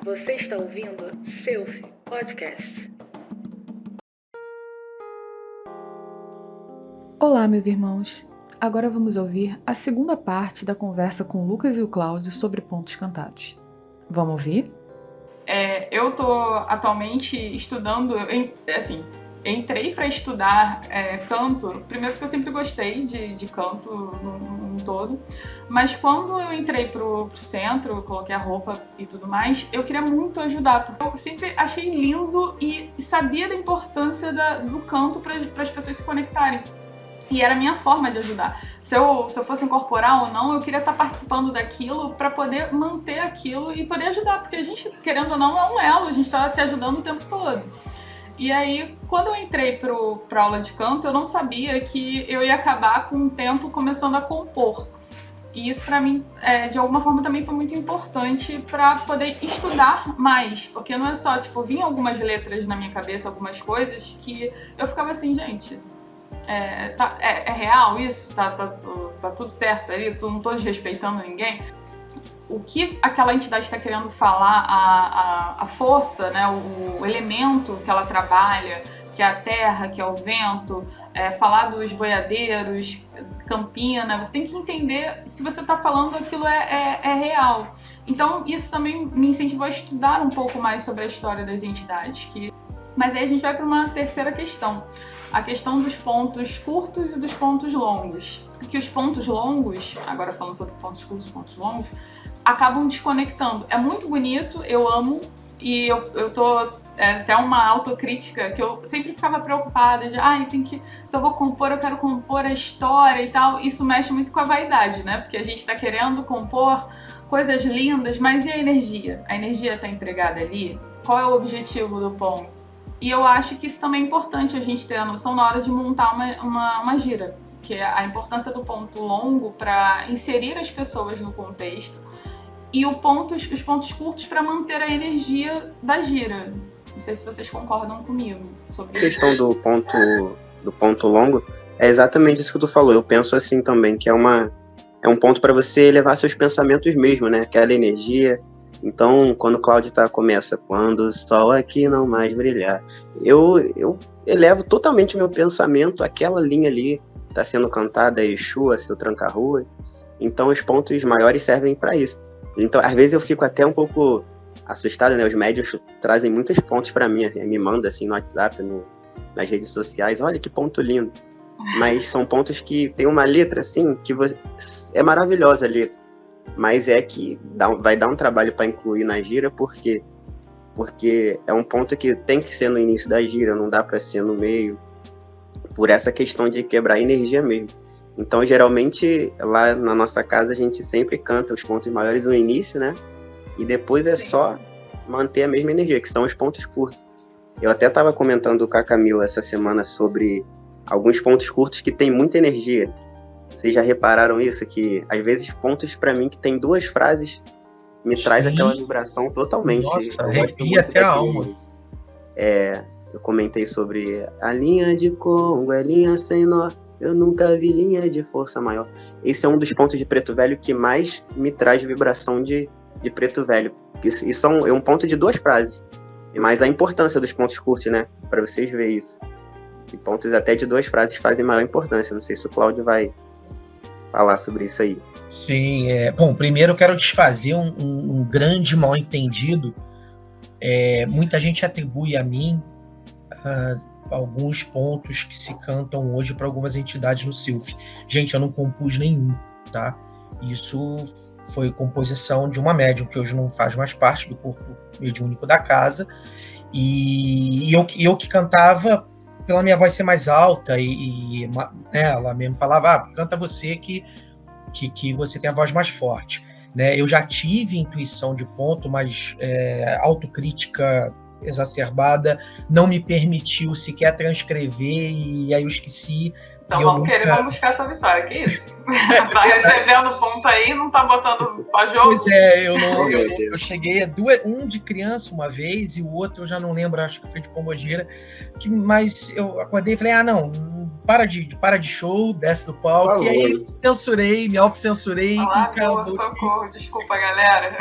Você está ouvindo Selfie Podcast. Olá, meus irmãos. Agora vamos ouvir a segunda parte da conversa com o Lucas e o Cláudio sobre pontos cantados. Vamos ouvir? Eu estou atualmente estudando, entrei para estudar canto, primeiro porque eu sempre gostei de canto no todo, mas quando eu entrei pro centro, eu coloquei a roupa e tudo mais, eu queria muito ajudar, porque eu sempre achei lindo e sabia da importância do canto para as pessoas se conectarem. E era a minha forma de ajudar. Se eu fosse incorporar ou não, eu queria estar participando daquilo para poder manter aquilo e poder ajudar, porque a gente, querendo ou não, é um elo, a gente estava se ajudando o tempo todo. E aí, quando eu entrei pra aula de canto, eu não sabia que eu ia acabar com o tempo começando a compor. E isso pra mim, de alguma forma, também foi muito importante pra poder estudar mais. Porque não é só, vinha algumas letras na minha cabeça, algumas coisas que eu ficava assim, gente, é real isso? Tá tudo certo ali? Não tô desrespeitando ninguém? O que aquela entidade está querendo falar, a força, né, o elemento que ela trabalha, que é a terra, que é o vento, falar dos boiadeiros, Campina, você tem que entender se você está falando aquilo é real. Então isso também me incentivou a estudar um pouco mais sobre a história das entidades. Mas aí a gente vai para uma terceira questão, a questão dos pontos curtos e dos pontos longos. Que os pontos longos, agora falando sobre pontos curtos e pontos longos, acabam desconectando. É muito bonito, eu amo, e eu tô até uma autocrítica que eu sempre ficava preocupada de, se eu vou compor, eu quero compor a história e tal. Isso mexe muito com a vaidade, né? Porque a gente tá querendo compor coisas lindas, mas e a energia? A energia tá empregada ali? Qual é o objetivo do ponto? E eu acho que isso também é importante a gente ter a noção na hora de montar uma gira, que é a importância do ponto longo para inserir as pessoas no contexto e os pontos curtos para manter a energia da gira. Não sei se vocês concordam comigo sobre isso. A questão do ponto longo é exatamente isso que tu falou. Eu penso assim também, que é um ponto para você elevar seus pensamentos mesmo, né? Aquela energia. Então, quando o Cláudio começa, quando o sol aqui não mais brilhar, eu elevo totalmente meu pensamento, aquela linha ali está sendo cantada, Exu, seu tranca-rua. Então, os pontos maiores servem para isso. Então, às vezes eu fico até um pouco assustado, né? Os médiuns trazem muitos pontos para mim, assim, me mandam assim no WhatsApp, nas redes sociais, olha que ponto lindo. Mas são pontos que tem uma letra assim, que é maravilhosa a letra. Mas que vai dar um trabalho para incluir na gira, porque é um ponto que tem que ser no início da gira, não dá para ser no meio, por essa questão de quebrar a energia mesmo. Então, geralmente, lá na nossa casa, a gente sempre canta os pontos maiores no início, né? E depois é só manter a mesma energia, que são os pontos curtos. Eu até estava comentando com a Camila essa semana sobre alguns pontos curtos que tem muita energia. Vocês já repararam isso? Que, às vezes, pontos para mim que tem 2 frases me traz aquela vibração totalmente. Nossa, arrepia até a alma. Eu comentei sobre a linha de Congo, é linha sem nó, eu nunca vi linha de força maior. Esse é um dos pontos de Preto Velho que mais me traz vibração de Preto Velho. Isso é um ponto de 2 frases. Mas a importância dos pontos curtos, né? Para vocês verem isso. Que pontos até de 2 frases fazem maior importância. Não sei se o Cláudio vai falar sobre isso aí. Sim, bom, primeiro eu quero desfazer um grande mal-entendido. Muita gente atribui a mim alguns pontos que se cantam hoje para algumas entidades no Silf. Gente, eu não compus nenhum, tá? Isso foi composição de uma médium que hoje não faz mais parte do corpo mediúnico da casa, e eu que cantava pela minha voz ser mais alta, e ela mesmo falava, canta você que você tem a voz mais forte, né? Eu já tive intuição de ponto, mas autocrítica exacerbada não me permitiu sequer transcrever, e aí eu esqueci. Então vamos buscar essa vitória, que isso? Tá recebendo ponto aí, não tá botando pra jogo? Pois eu cheguei a um de criança uma vez, e o outro eu já não lembro, acho que foi de Pombogira, mas eu acordei e falei, não, para de show, desce do palco, e aí me autocensurei. Socorro, desculpa, galera.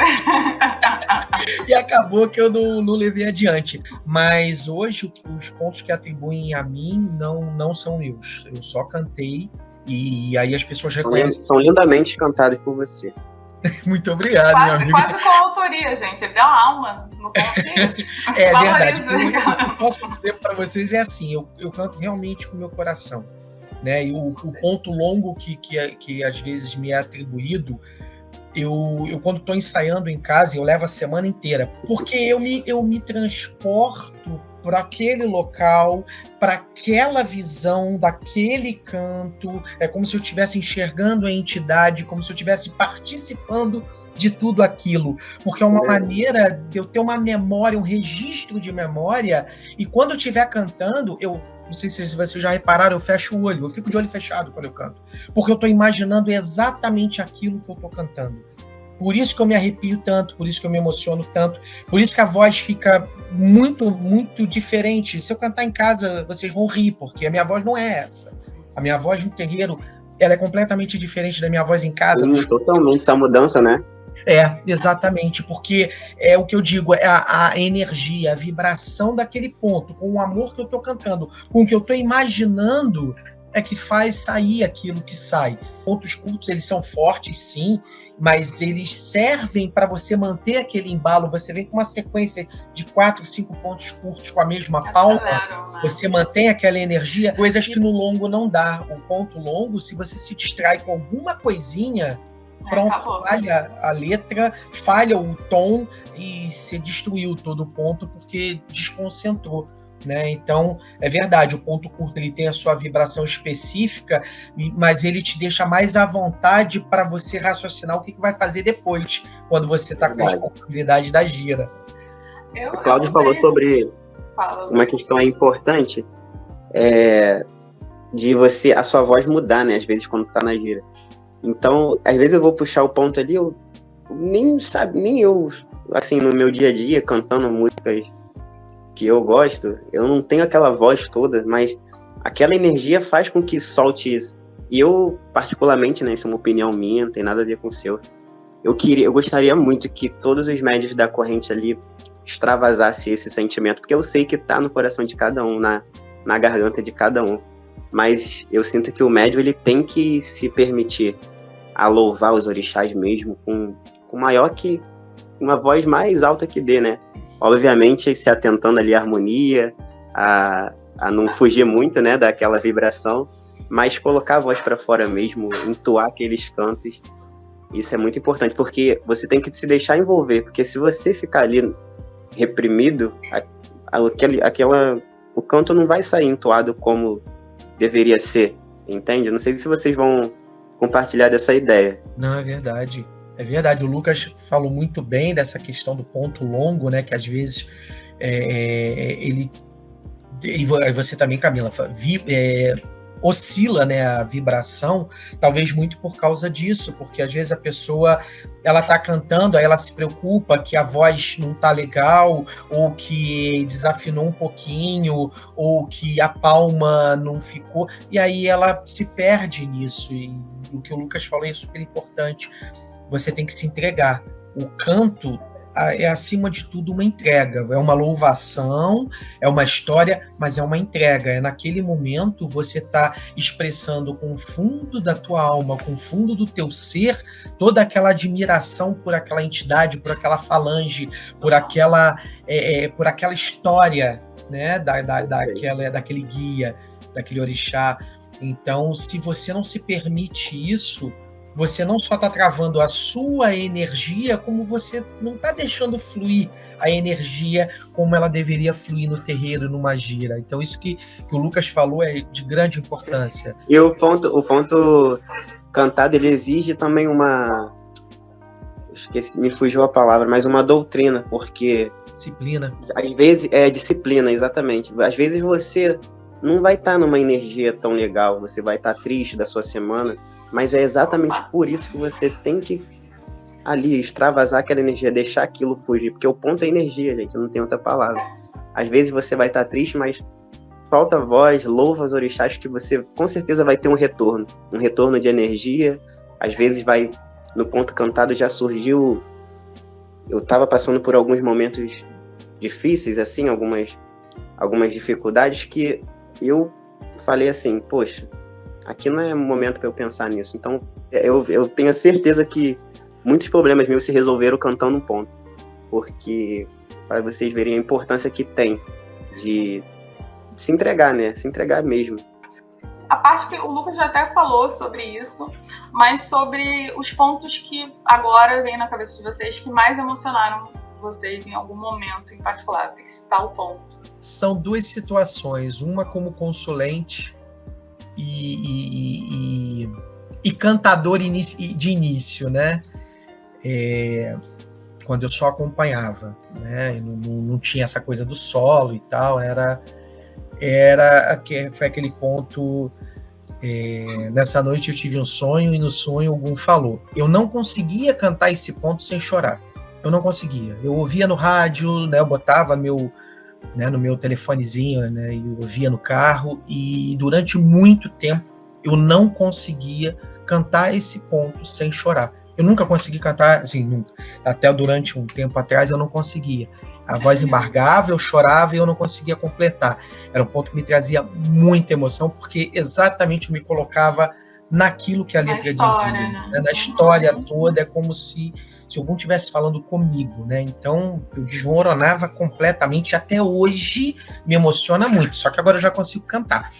E acabou que eu não levei adiante. Mas hoje, os pontos que atribuem a mim não são meus. Eu só cantei e aí as pessoas reconhecem. São lindamente cantados por você. Muito obrigado, meu amigo. Quase com a autoria, gente. Ele deu alma no ponto. É verdade. O que eu posso dizer para vocês é assim, eu canto realmente com o meu coração. Né? E o ponto longo que às vezes me é atribuído, eu quando estou ensaiando em casa, eu levo a semana inteira, porque eu me transporto para aquele local, para aquela visão daquele canto, é como se eu estivesse enxergando a entidade, como se eu estivesse participando de tudo aquilo, porque é uma maneira de eu ter uma memória, um registro de memória, e quando eu estiver cantando, não sei se vocês já repararam, eu fecho o olho, eu fico de olho fechado quando eu canto, porque eu estou imaginando exatamente aquilo que eu estou cantando. Por isso que eu me arrepio tanto, por isso que eu me emociono tanto, por isso que a voz fica muito, muito diferente. Se eu cantar em casa, vocês vão rir, porque a minha voz não é essa. A minha voz no terreiro, ela é completamente diferente da minha voz em casa. Totalmente, essa mudança, né? Exatamente, porque é o que eu digo, é a energia, a vibração daquele ponto, com o amor que eu estou cantando, com o que eu estou imaginando, é que faz sair aquilo que sai. Pontos curtos, eles são fortes, sim, mas eles servem para você manter aquele embalo. Você vem com uma sequência de 4, 5 pontos curtos com a mesma palma, você mantém aquela energia, coisas que no longo não dá. O ponto longo, se você se distrai com alguma coisinha, pronto, falha a letra, falha o tom e se destruiu todo o ponto porque desconcentrou. Né? Então, é verdade, o ponto curto ele tem a sua vibração específica, mas ele te deixa mais à vontade para você raciocinar o que vai fazer depois, quando você está com a responsabilidade da gira. O Cláudio falou sobre uma questão importante, de a sua voz mudar, né? Às vezes quando está na gira. Então, às vezes eu vou puxar o ponto ali, nem eu, assim, no meu dia a dia, cantando músicas que eu gosto, eu não tenho aquela voz toda, mas aquela energia faz com que solte isso. E eu, particularmente, né, isso é uma opinião minha, não tem nada a ver com o seu, eu gostaria muito que todos os médios da corrente ali extravasassem esse sentimento, porque eu sei que tá no coração de cada um, na garganta de cada um, mas eu sinto que o médio, ele tem que se permitir a louvar os orixás mesmo, com maior que uma voz mais alta que dê, né? Obviamente, se atentando ali à harmonia, a não fugir muito, né, daquela vibração, mas colocar a voz para fora mesmo, entoar aqueles cantos, isso é muito importante, porque você tem que se deixar envolver, porque se você ficar ali reprimido, o canto não vai sair entoado como deveria ser, entende? Não sei se vocês vão compartilhar dessa ideia. Não, é verdade. É verdade, o Lucas falou muito bem dessa questão do ponto longo, né? Que às vezes ele... E você também, Camila, oscila, né, a vibração, talvez muito por causa disso, porque às vezes a pessoa, ela tá cantando, aí ela se preocupa que a voz não tá legal, ou que desafinou um pouquinho, ou que a palma não ficou, e aí ela se perde nisso, e o que o Lucas falou é super importante. Você tem que se entregar. O canto é, acima de tudo, uma entrega. É uma louvação, é uma história, mas é uma entrega. É naquele momento você está expressando com o fundo da tua alma, com o fundo do teu ser, toda aquela admiração por aquela entidade, por aquela falange, por aquela história, né, daquele guia, daquele orixá. Então, se você não se permite isso, você não só está travando a sua energia, como você não está deixando fluir a energia como ela deveria fluir no terreiro, numa gira. Então, isso que o Lucas falou é de grande importância. E o ponto cantado, ele exige também me fugiu a palavra, mas uma doutrina, porque... Disciplina. Às vezes, disciplina, exatamente. Às vezes você não vai estar numa energia tão legal, você vai estar triste da sua semana, mas é exatamente por isso que você tem que ali extravasar aquela energia, deixar aquilo fugir, porque o ponto é energia, gente, não tem outra palavra. Às vezes você vai estar triste, mas solta a voz, louva os orixás, que você com certeza vai ter um retorno de energia. Às vezes no ponto cantado já surgiu eu estava passando por alguns momentos difíceis, assim, algumas dificuldades que eu falei assim, poxa, aqui não é momento para eu pensar nisso. Então, eu tenho a certeza que muitos problemas meus se resolveram cantando um ponto. Porque, para vocês verem a importância que tem de se entregar, né? Se entregar mesmo. A parte que o Lucas já até falou sobre isso, mas sobre os pontos que agora vem na cabeça de vocês que mais emocionaram vocês em algum momento em particular. Tem que citar o ponto. São duas situações, uma como consulente e cantador de início, né? Quando eu só acompanhava, né? Não tinha essa coisa do solo e tal, foi aquele ponto. Nessa noite eu tive um sonho e no sonho algum falou. Eu não conseguia cantar esse ponto sem chorar. Eu não conseguia. Eu ouvia no rádio, né? Eu botava no meu telefonezinho, né? Eu ouvia no carro e durante muito tempo eu não conseguia cantar esse ponto sem chorar. Eu nunca consegui cantar, assim, nunca. Até durante um tempo atrás eu não conseguia. A voz embargava, eu chorava e eu não conseguia completar. Era um ponto que me trazia muita emoção, porque exatamente eu me colocava naquilo que a letra dizia. Né? Na história toda, é como se algum estivesse falando comigo, né? Então, eu desmoronava completamente. Até hoje me emociona muito, só que agora eu já consigo cantar.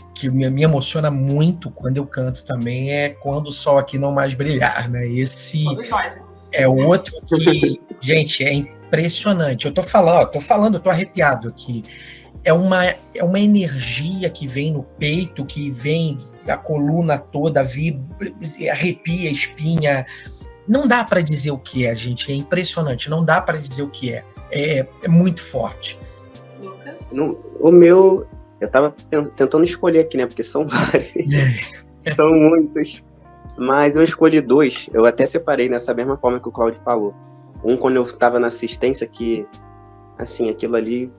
O que me emociona muito quando eu canto também é Quando o Sol Aqui Não Mais Brilhar, né? Esse é outro que, gente, é impressionante. Eu tô tô arrepiado aqui. É uma energia que vem no peito, que vem da coluna toda, vibra, arrepia, espinha. Não dá para dizer o que é, gente. É impressionante. Não dá para dizer o que é. É muito forte. Lucas? O meu, eu tava tentando escolher aqui, né? Porque são vários. São muitos. Mas eu escolhi 2. Eu até separei nessa mesma forma que o Cláudio falou. Um, quando eu estava na assistência, que, assim, aquilo ali...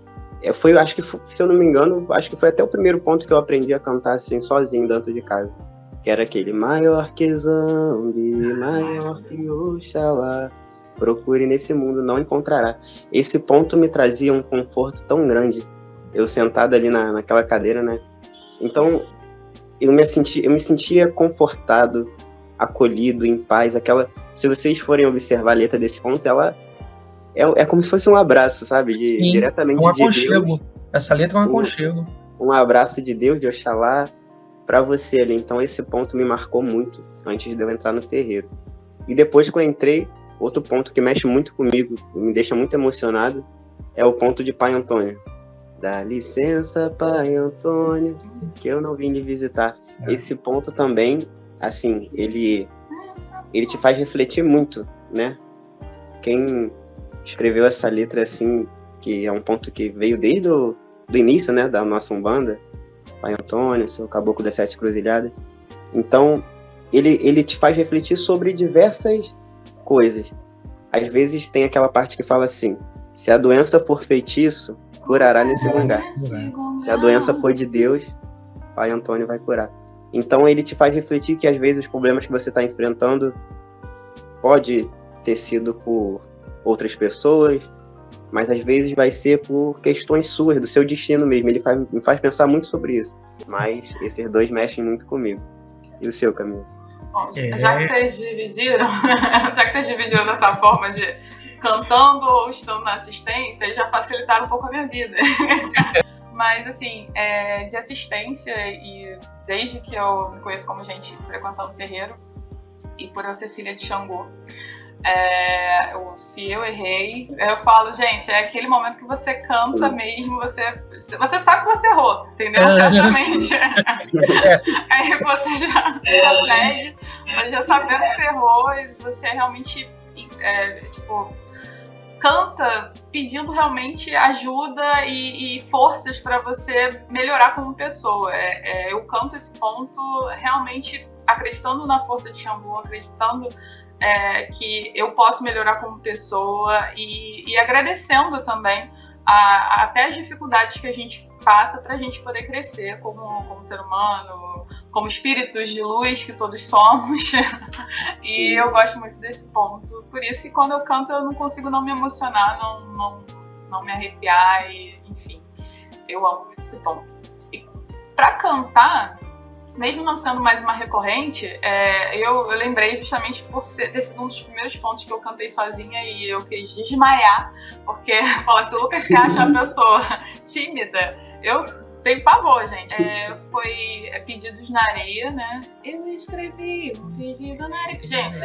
acho que, se eu não me engano, acho que foi até o primeiro ponto que eu aprendi a cantar, assim, sozinho, dentro de casa. Que era aquele maior que Zambi, maior que Oxalá, procure nesse mundo, não encontrará. Esse ponto me trazia um conforto tão grande. Eu sentado ali naquela cadeira, né? Então, eu me sentia confortado, acolhido, em paz. Se vocês forem observar a letra desse ponto, ela é como se fosse um abraço, sabe? Diretamente um de aconchego. Deus. Essa letra é um aconchego. Um abraço de Deus, de Oxalá, para você ali. Então esse ponto me marcou muito antes de eu entrar no terreiro. E depois que eu entrei, outro ponto que mexe muito comigo, me deixa muito emocionado, é o ponto de Pai Antônio. Dá licença, Pai Antônio, que eu não vim lhe visitar. Esse ponto também, assim, ele te faz refletir muito, né? Quem escreveu essa letra, assim, que é um ponto que veio desde o início, né, da nossa Umbanda, Pai Antônio, seu Caboclo das 7 Cruzilhadas. Então, ele te faz refletir sobre diversas coisas. Às vezes tem aquela parte que fala assim, se a doença for feitiço, curará nesse lugar. Se a doença for de Deus, Pai Antônio vai curar. Então, ele te faz refletir que às vezes os problemas que você está enfrentando pode ter sido por outras pessoas, mas às vezes vai ser por questões suas, do seu destino mesmo. Ele me faz pensar muito sobre isso. Mas esses 2 mexem muito comigo. E o seu, Camila? Bom, já que vocês dividiram dessa forma de cantando ou estando na assistência, já facilitaram um pouco a minha vida. Mas, assim, de assistência, e desde que eu me conheço como gente frequentando o terreiro, e por eu ser filha de Xangô, se eu errei, eu falo, gente, é aquele momento que você canta mesmo, você sabe que você errou, entendeu? Certamente. Aí você já consegue, mas já sabendo que você errou, e você realmente, canta pedindo realmente ajuda e forças para você melhorar como pessoa. Eu canto esse ponto realmente acreditando na força de Xangô, acreditando que eu posso melhorar como pessoa e agradecendo também até as dificuldades que a gente passa para a gente poder crescer como ser humano, como espíritos de luz que todos somos. E eu gosto muito desse ponto. Por isso que quando eu canto eu não consigo não me emocionar, não me arrepiar, e, enfim, eu amo muito esse ponto. E para cantar, mesmo não sendo mais uma recorrente, eu lembrei justamente por ter sido um dos primeiros pontos que eu cantei sozinha e eu quis desmaiar, porque fala assim, Lucas, você acha a pessoa tímida? Eu tenho pavor, gente. Foi Pedidos na Areia, né? Eu escrevi um pedido na areia. Gente,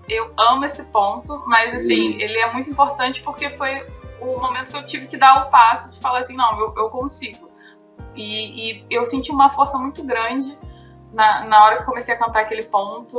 eu amo esse ponto, mas assim, ele é muito importante porque foi o momento que eu tive que dar o passo de falar assim, não, eu consigo. E eu senti uma força muito grande na hora que eu comecei a cantar aquele ponto.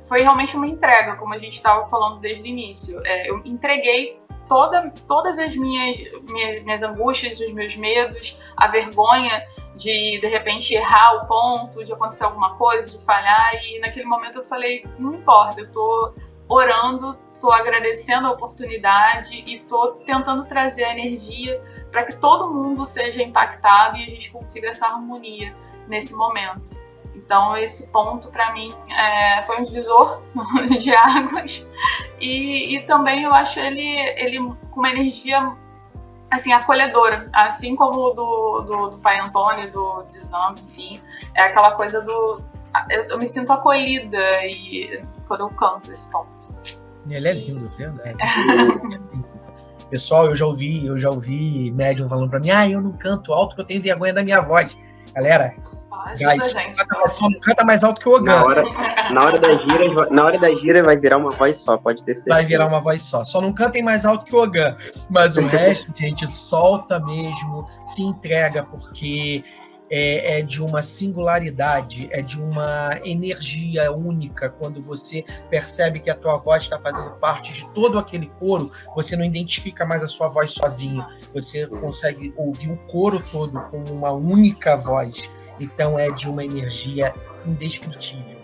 Foi realmente uma entrega, como a gente estava falando desde o início. Eu entreguei todas as minhas angústias, os meus medos, a vergonha de repente errar o ponto, de acontecer alguma coisa, de falhar, e naquele momento eu falei, não importa, eu tô orando, tô agradecendo a oportunidade e tô tentando trazer a energia para que todo mundo seja impactado e a gente consiga essa harmonia nesse momento. Então esse ponto para mim foi um divisor de águas e também eu acho ele com uma energia assim acolhedora, assim como o do Pai Antônio, do Zambo, enfim, é aquela coisa eu me sinto acolhida e quando eu canto esse ponto. Ele é lindo, verdade. Pessoal, eu já ouvi médium falando pra mim, eu não canto alto porque eu tenho vergonha da minha voz. Galera, só não canta mais alto que o Ogan. Na hora da gira vai virar uma voz só, pode ter certeza. Vai virar uma voz só. Só não cantem mais alto que o Ogan. Mas o resto, gente, solta mesmo, se entrega, porque é de uma singularidade, é de uma energia única. Quando você percebe que a tua voz está fazendo parte de todo aquele coro, você não identifica mais a sua voz sozinho. Você consegue ouvir o coro todo como uma única voz. Então é de uma energia indescritível.